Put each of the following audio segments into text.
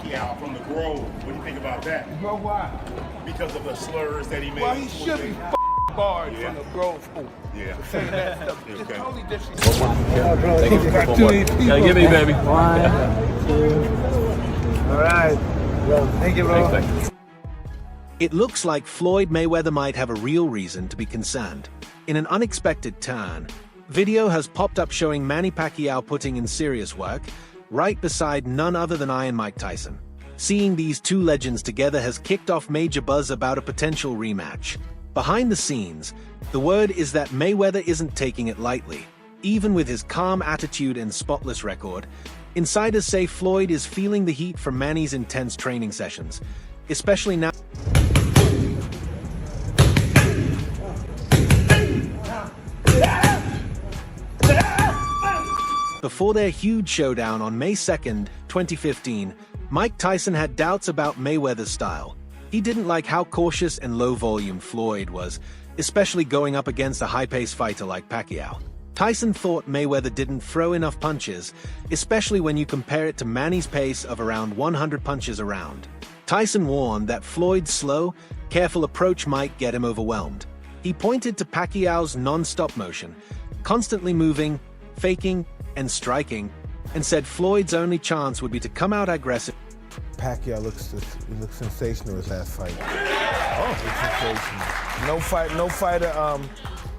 Pacquiao from the Grove. What do you think about that? Bro, why? Because of the slurs that he made. Well, he should be barred from the Grove. Yeah. For saying that stuff. It's Okay. totally disrespectful. Gotta get me, baby. 1, 2. All right. Bro, thank you, bro. Thanks. It looks like Floyd Mayweather might have a real reason to be concerned. In an unexpected turn, video has popped up showing Manny Pacquiao putting in serious work, right beside none other than Iron Mike Tyson. Seeing these two legends together has kicked off major buzz about a potential rematch. Behind the scenes, the word is that Mayweather isn't taking it lightly. Even with his calm attitude and spotless record, insiders say Floyd is feeling the heat from Manny's intense training sessions, especially now. Before their huge showdown on May 2nd, 2015, Mike Tyson had doubts about Mayweather's style. He didn't like how cautious and low-volume Floyd was, especially going up against a high-paced fighter like Pacquiao. Tyson thought Mayweather didn't throw enough punches, especially when you compare it to Manny's pace of around 100 punches a round. Tyson warned that Floyd's slow, careful approach might get him overwhelmed. He pointed to Pacquiao's non-stop motion, constantly moving, faking, and striking, and said Floyd's only chance would be to come out aggressive. Pacquiao looks sensational his last fight. Oh, looks sensational. No fighter,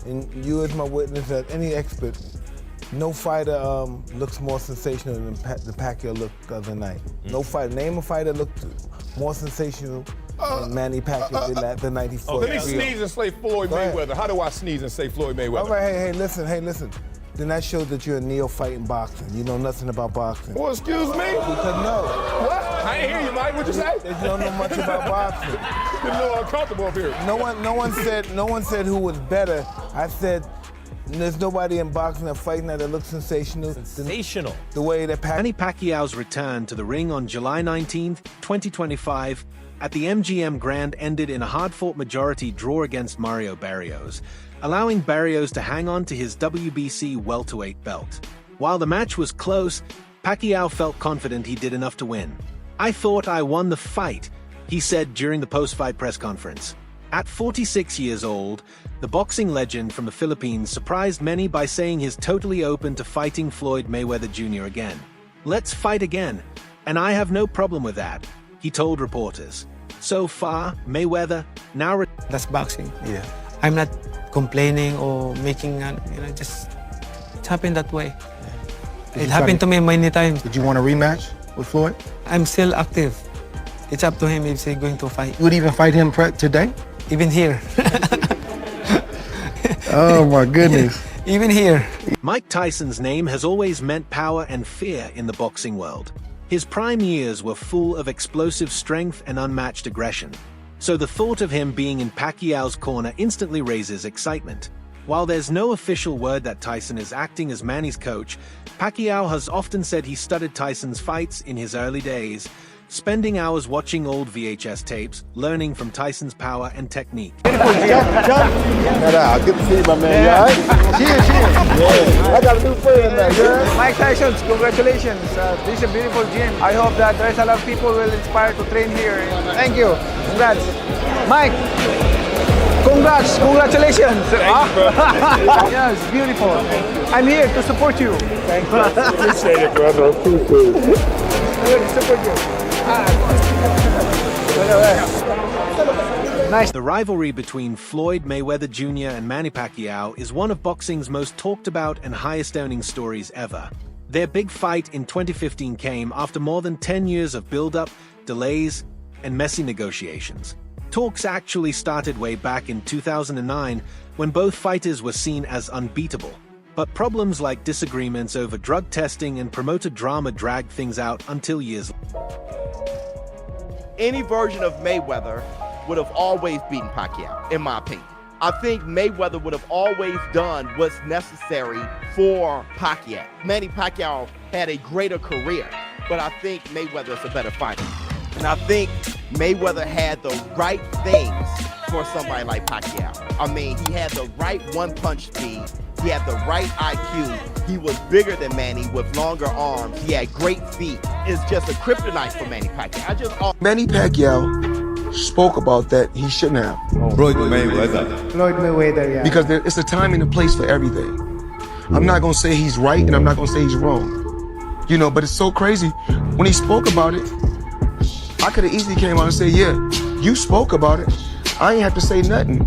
and you as my witness, as any expert, no fighter looks more sensational than the Pacquiao looked the other night. No fighter, name a fighter looked more sensational than Manny Pacquiao did the night he fought. Let me sneeze and say Floyd Mayweather. How do I sneeze and say Floyd Mayweather? All right, hey, listen. Then that shows that you're a neophyte in boxing. You know nothing about boxing. Well, excuse me? Because no. What? I ain't hear you, Mike. What'd you say? You don't know much about boxing. Getting a little uncomfortable up here. No one said who was better. I said there's nobody in boxing that fighting that looks sensational. Sensational. The way that Manny Pacquiao's return to the ring on July 19th, 2025, at the MGM Grand ended in a hard-fought majority draw against Mario Barrios, allowing Barrios to hang on to his WBC welterweight belt. While the match was close, Pacquiao felt confident he did enough to win. "I thought I won the fight," he said during the post-fight press conference. At 46 years old, the boxing legend from the Philippines surprised many by saying he's totally open to fighting Floyd Mayweather Jr. again. "Let's fight again, and I have no problem with that," he told reporters. So far, Mayweather now... That's boxing. Yeah. I'm not complaining or making, just it happened that way. It happened to me many times. Did you want a rematch with Floyd? I'm still active. It's up to him if he's going to fight. You would even fight him today? Even here. Oh my goodness. Even here. Mike Tyson's name has always meant power and fear in the boxing world. His prime years were full of explosive strength and unmatched aggression. So the thought of him being in Pacquiao's corner instantly raises excitement. While there's no official word that Tyson is acting as Manny's coach, Pacquiao has often said he studied Tyson's fights in his early days, spending hours watching old VHS tapes, learning from Tyson's power and technique. Good to see you, my man. You all right? Cheers. Yeah. I got a new friend now, girl. Mike Tyson, congratulations. This is a beautiful gym. I hope that there's a lot of people will inspire to train here. Thank you. Congrats. Mike, congratulations. Yeah, it's beautiful. I'm here to support you. Thank you. Appreciate it, brother. Appreciate it. I'm here to support you. Nice. The rivalry between Floyd Mayweather Jr. and Manny Pacquiao is one of boxing's most talked about and highest-earning stories ever. Their big fight in 2015 came after more than 10 years of build-up, delays, and messy negotiations. Talks actually started way back in 2009 when both fighters were seen as unbeatable. But problems like disagreements over drug testing and promoter drama dragged things out until years later. Any version of Mayweather would have always beaten Pacquiao, in my opinion. I think Mayweather would have always done what's necessary for Pacquiao. Manny Pacquiao had a greater career, but I think Mayweather is a better fighter. And I think Mayweather had the right things for somebody like Pacquiao. I mean, he had the right one-punch speed. He had the right IQ. He was bigger than Manny with longer arms. He had great feet. It's just a kryptonite for Manny Pacquiao. Manny Pacquiao spoke about that he shouldn't have. Floyd Mayweather. Floyd Mayweather, yeah. Because it's a time and a place for everything. I'm not gonna say he's right and I'm not gonna say he's wrong. You know, but it's so crazy. When he spoke about it, I could have easily came out and said, yeah, you spoke about it. I ain't have to say nothing.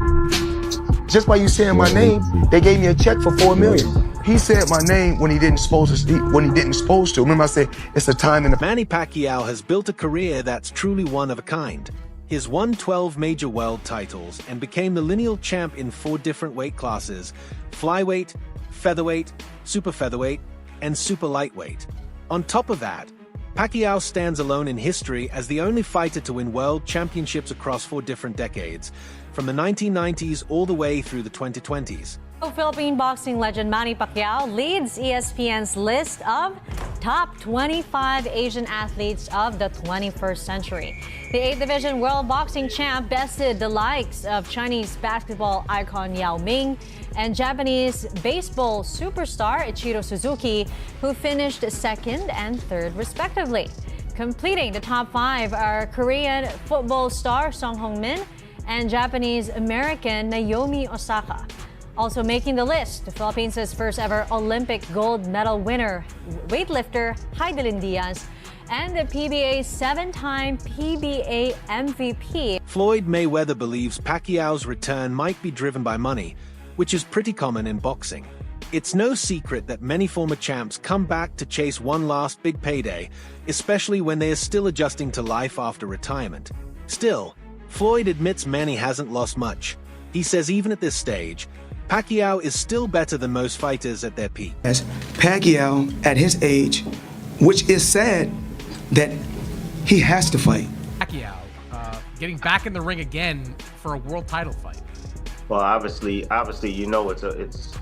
Just by you saying my name, they gave me a check for $4 million. He said my name when he didn't supposed to. Remember I said it's a time and a... Manny Pacquiao has built a career that's truly one of a kind. He's won 12 major world titles and became the lineal champ in 4 different weight classes: flyweight, featherweight, super featherweight, and super lightweight. On top of that, Pacquiao stands alone in history as the only fighter to win world championships across 4 different decades, from the 1990s all the way through the 2020s. Philippine boxing legend Manny Pacquiao leads ESPN's list of top 25 Asian athletes of the 21st century. The 8th Division World Boxing Champ bested the likes of Chinese basketball icon Yao Ming and Japanese baseball superstar Ichiro Suzuki, who finished 2nd and 3rd respectively. Completing the top 5 are Korean football star Song Hong-min and Japanese-American Naomi Osaka. Also making the list, the Philippines' first ever Olympic gold medal winner, weightlifter Heidelin Diaz, and the PBA's 7-time PBA MVP. Floyd Mayweather believes Pacquiao's return might be driven by money, which is pretty common in boxing. It's no secret that many former champs come back to chase one last big payday, especially when they are still adjusting to life after retirement. Still, Floyd admits Manny hasn't lost much. He says even at this stage, Pacquiao is still better than most fighters at their peak. As Pacquiao, at his age, which is sad that he has to fight. Pacquiao getting back in the ring again for a world title fight. Well, obviously, you know, it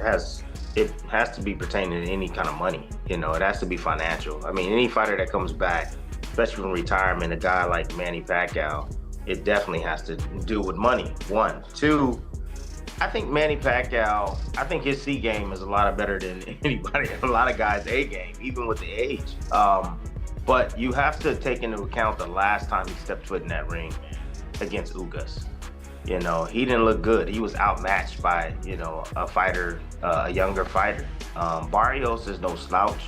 has to be pertaining to any kind of money. You know, it has to be financial. I mean, any fighter that comes back, especially from retirement, a guy like Manny Pacquiao, it definitely has to do with money. 1, 2. I think Manny Pacquiao, I think his C game is a lot better than anybody, a lot of guys' A game, even with the age. But you have to take into account the last time he stepped foot in that ring against Ugas. You know, he didn't look good. He was outmatched by, you know, a fighter, a younger fighter. Barrios is no slouch.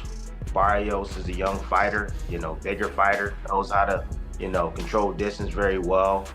Barrios is a young fighter, you know, bigger fighter, knows how to, you know, control distance very well,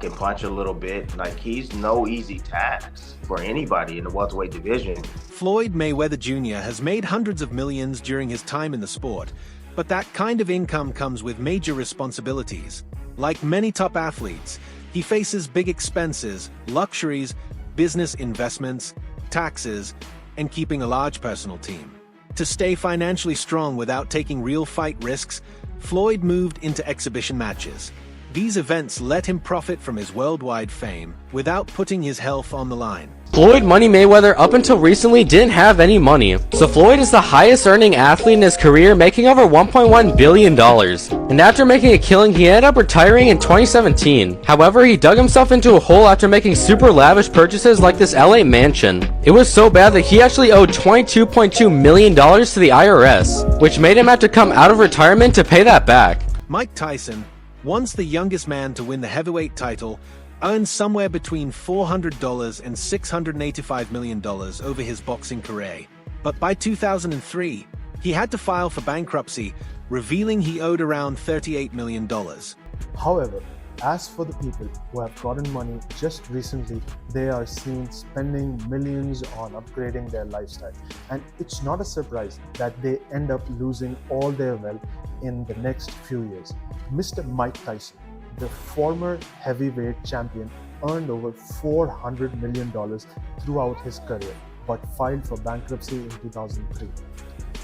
can punch a little bit. Like, he's no easy task for anybody in the welterweight division. Floyd Mayweather Jr. has made hundreds of millions during his time in the sport, but that kind of income comes with major responsibilities. Like many top athletes, he faces big expenses, luxuries, business investments, taxes, and keeping a large personal team. To stay financially strong without taking real fight risks, Floyd moved into exhibition matches. These events let him profit from his worldwide fame without putting his health on the line. Floyd Money Mayweather up until recently didn't have any money, so Floyd is the highest earning athlete in his career, making over $1.1 billion. And after making a killing, he ended up retiring in 2017. However, he dug himself into a hole after making super lavish purchases like this LA mansion. It was so bad that he actually owed $22.2 million to the IRS, which made him have to come out of retirement to pay that back. Mike Tyson, once the youngest man to win the heavyweight title, earned somewhere between $400 and $685 million over his boxing career. But by 2003, he had to file for bankruptcy, revealing he owed around $38 million. However, as for the people who have gotten money just recently, they are seen spending millions on upgrading their lifestyle. And it's not a surprise that they end up losing all their wealth in the next few years. Mr. Mike Tyson, the former heavyweight champion, earned over $400 million throughout his career, but filed for bankruptcy in 2003.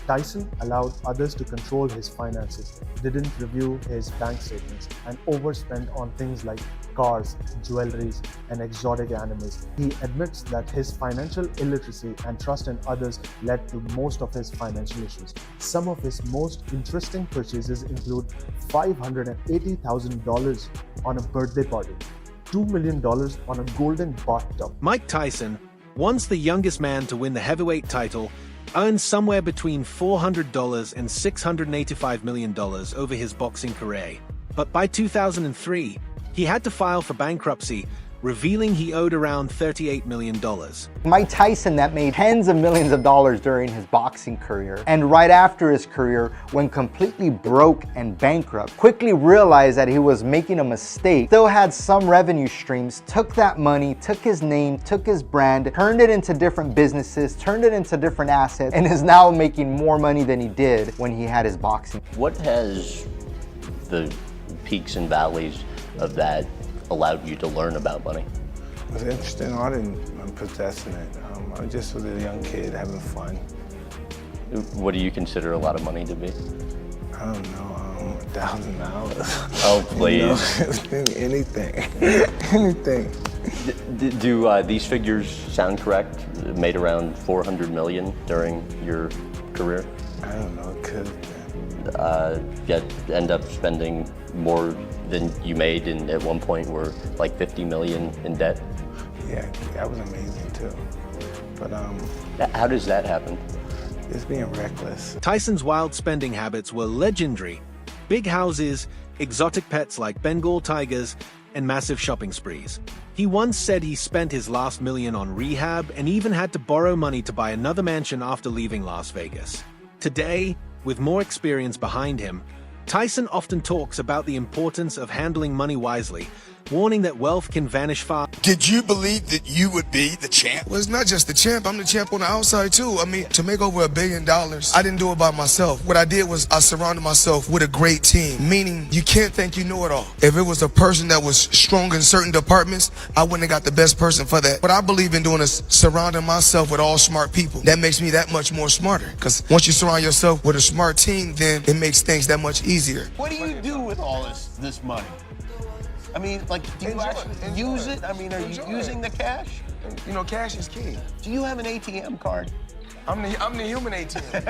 Tyson allowed others to control his finances, didn't review his bank statements, and overspent on things like cars, jewelries, and exotic animals. He admits that his financial illiteracy and trust in others led to most of his financial issues. Some of his most interesting purchases include $580,000 on a birthday party, $2 million on a golden bathtub. Mike Tyson, once the youngest man to win the heavyweight title, earned somewhere between $400 and $685 million over his boxing career. But by 2003, he had to file for bankruptcy, revealing he owed around $38 million. Mike Tyson, that made tens of millions of dollars during his boxing career, and right after his career, when completely broke and bankrupt, quickly realized that he was making a mistake, still had some revenue streams, took that money, took his name, took his brand, turned it into different businesses, turned it into different assets, and is now making more money than he did when he had his boxing. What has the peaks and valleys of that allowed you to learn about money? It was interesting. I didn't possessing it. I just was a young kid having fun. What do you consider a lot of money to be? I don't know, $1,000. Oh, please. You know, anything, anything. Do these figures sound correct? Made around 400 million during your career? I don't know, it could have been. Yet end up spending more than you made, and at one point were like 50 million in debt? Yeah, that was amazing too. But how does that happen? Just being reckless. Tyson's wild spending habits were legendary. Big houses, exotic pets like Bengal tigers, and massive shopping sprees. He once said he spent his last million on rehab and even had to borrow money to buy another mansion after leaving Las Vegas. Today, with more experience behind him, Tyson often talks about the importance of handling money wisely, warning that wealth can vanish fast. Did you believe that you would be the champ? Well, it's not just the champ. I'm the champ on the outside, too. I mean, to make over $1 billion, I didn't do it by myself. What I did was I surrounded myself with a great team, meaning you can't think you know it all. If it was a person that was strong in certain departments, I wouldn't have got the best person for that. What I believe in doing is surrounding myself with all smart people. That makes me that much more smarter, because once you surround yourself with a smart team, then it makes things that much easier. What do you do with all this money? I mean, like, do you actually use it? I mean, are you using the cash? You know, cash is king. Do you have an ATM card? I'm the human ATM.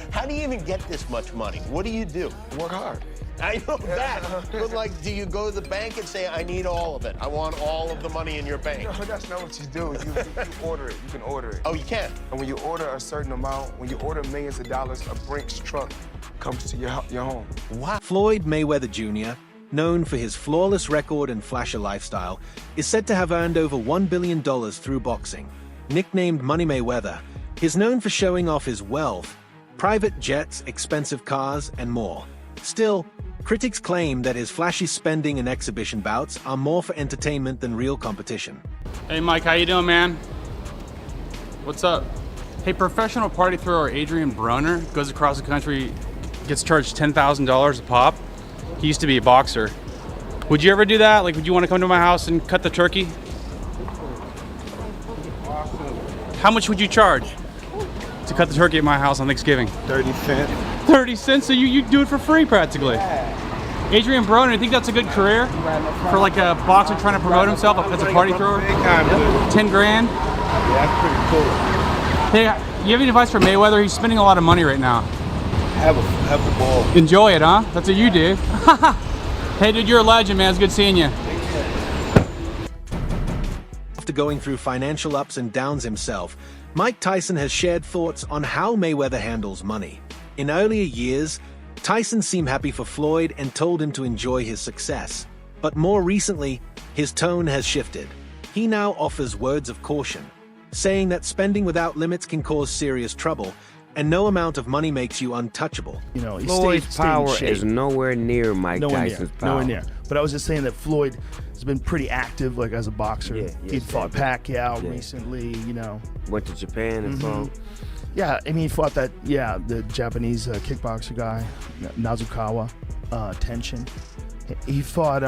How do you even get this much money? What do you do? Work hard. I know that, but like, do you go to the bank and say, I need all of it? I want all of the money in your bank. No, that's not what you do. You order it. You can order it. Oh, you can? And when you order a certain amount, when you order millions of dollars, a Brinks truck comes to your home. Wow. Floyd Mayweather Jr., known for his flawless record and flasher lifestyle, is said to have earned over $1 billion through boxing. Nicknamed Money Mayweather, he's known for showing off his wealth, private jets, expensive cars, and more. Still, critics claim that his flashy spending and exhibition bouts are more for entertainment than real competition. Hey Mike, how you doing, man? What's up? Hey, professional party thrower Adrian Broner goes across the country, gets charged $10,000 a pop. He used to be a boxer. Would you ever do that? Like, would you want to come to my house and cut the turkey? How much would you charge to cut the turkey at my house on Thanksgiving? 30 cents. 30 cents? So you do it for free practically. Adrian Broner, you think that's a good career for like a boxer trying to promote himself as a party thrower? 10 grand? Yeah, that's pretty cool. Hey, you have any advice for Mayweather? He's spending a lot of money right now. Have the ball. Enjoy it, huh? That's what you do. Hey, dude, you're a legend, man. It's good seeing you. After going through financial ups and downs himself, Mike Tyson has shared thoughts on how Mayweather handles money. In earlier years, Tyson seemed happy for Floyd and told him to enjoy his success. But more recently, his tone has shifted. He now offers words of caution, saying that spending without limits can cause serious trouble, and no amount of money makes you untouchable. You know, Floyd's power is nowhere near Mike Tyson's power. Nowhere near. But I was just saying that Floyd has been pretty active, like as a boxer. Yeah, he fought Pacquiao recently. You know, went to Japan and fought. Yeah, I mean, he fought the Japanese kickboxer guy, Nazukawa, Tenshin. He fought.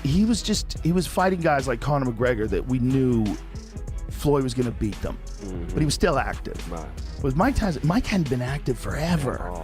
He was fighting guys like Conor McGregor that we knew Floyd was going to beat them, but he was still active. Right. With Mike Tyson, Mike hadn't been active forever.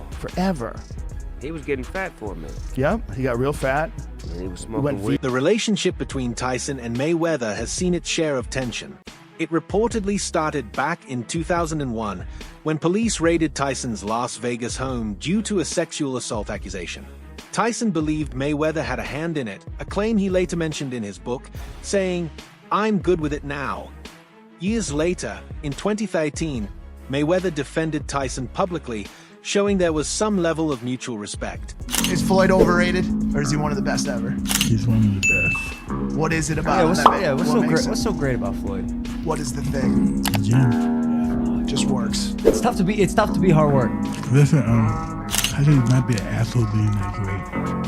He was getting fat for a minute. Yep, he got real fat. And he was smoking weed. The relationship between Tyson and Mayweather has seen its share of tension. It reportedly started back in 2001 when police raided Tyson's Las Vegas home due to a sexual assault accusation. Tyson believed Mayweather had a hand in it, a claim he later mentioned in his book, saying, I'm good with it now. Years later, in 2013, Mayweather defended Tyson publicly, showing there was some level of mutual respect. Is Floyd overrated, or is he one of the best ever? He's one of the best. What is it about him? What's so great about Floyd? What is the thing? The gym. It just works. It's tough to be hard work. Listen, I think it might be an asshole being that great.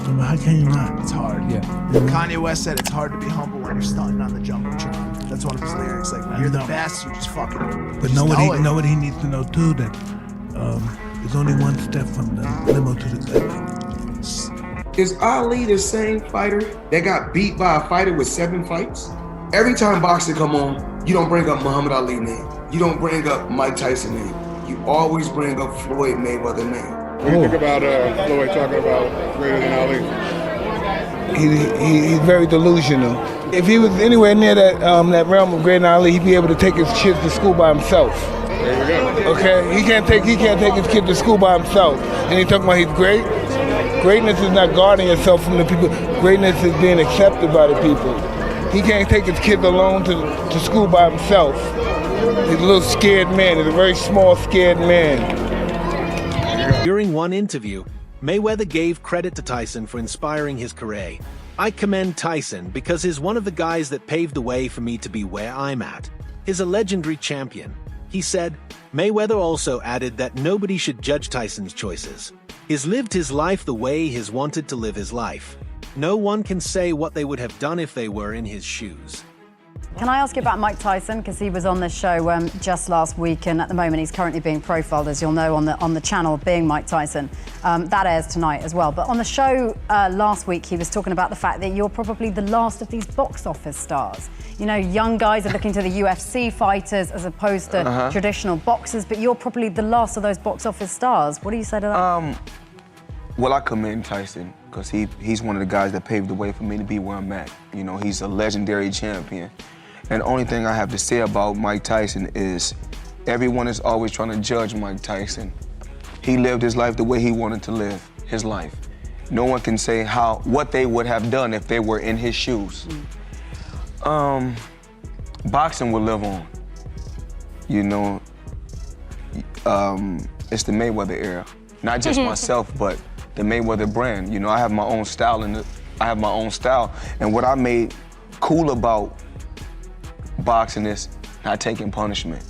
But how can you not? It's hard. Yeah. Kanye West said it's hard to be humble when you're stunting on the Jumbotron. That's one of his lyrics. Like, when you're the best, you just fucking. But know what he needs to know too, that there's only one step from the limo to the club. Is Ali the same fighter that got beat by a fighter with 7 fights? Every time boxing come on, you don't bring up Muhammad Ali name. You don't bring up Mike Tyson name. You always bring up Floyd Mayweather name. What do you think about Floyd talking about greater than Ali? He's very delusional. If he was anywhere near that realm of greater than Ali, he'd be able to take his kids to school by himself. There you go. Okay, he can't take his kid to school by himself. And he talking about he's great. Greatness is not guarding yourself from the people. Greatness is being accepted by the people. He can't take his kids alone to school by himself. He's a little scared man. He's a very small, scared man. During one interview, Mayweather gave credit to Tyson for inspiring his career. I commend Tyson because he's one of the guys that paved the way for me to be where I'm at. He's a legendary champion. He said, Mayweather also added that nobody should judge Tyson's choices. He's lived his life the way he's wanted to live his life. No one can say what they would have done if they were in his shoes. Can I ask you about Mike Tyson? Because he was on this show just last week, and at the moment he's currently being profiled, as you'll know, on the channel Being Mike Tyson. That airs tonight as well. But on the show last week, he was talking about the fact that you're probably the last of these box office stars. You know, young guys are looking to the UFC fighters as opposed to traditional boxers, but you're probably the last of those box office stars. What do you say to that? Well, I commend Tyson because he's one of the guys that paved the way for me to be where I'm at. You know, he's a legendary champion. And the only thing I have to say about Mike Tyson is everyone is always trying to judge Mike Tyson. He lived his life the way he wanted to live his life. No one can say what they would have done if they were in his shoes. Boxing will live on. You know, it's the Mayweather era. Not just myself, but the Mayweather brand. You know, I have my own style, and what I made cool about boxing is not taking punishment.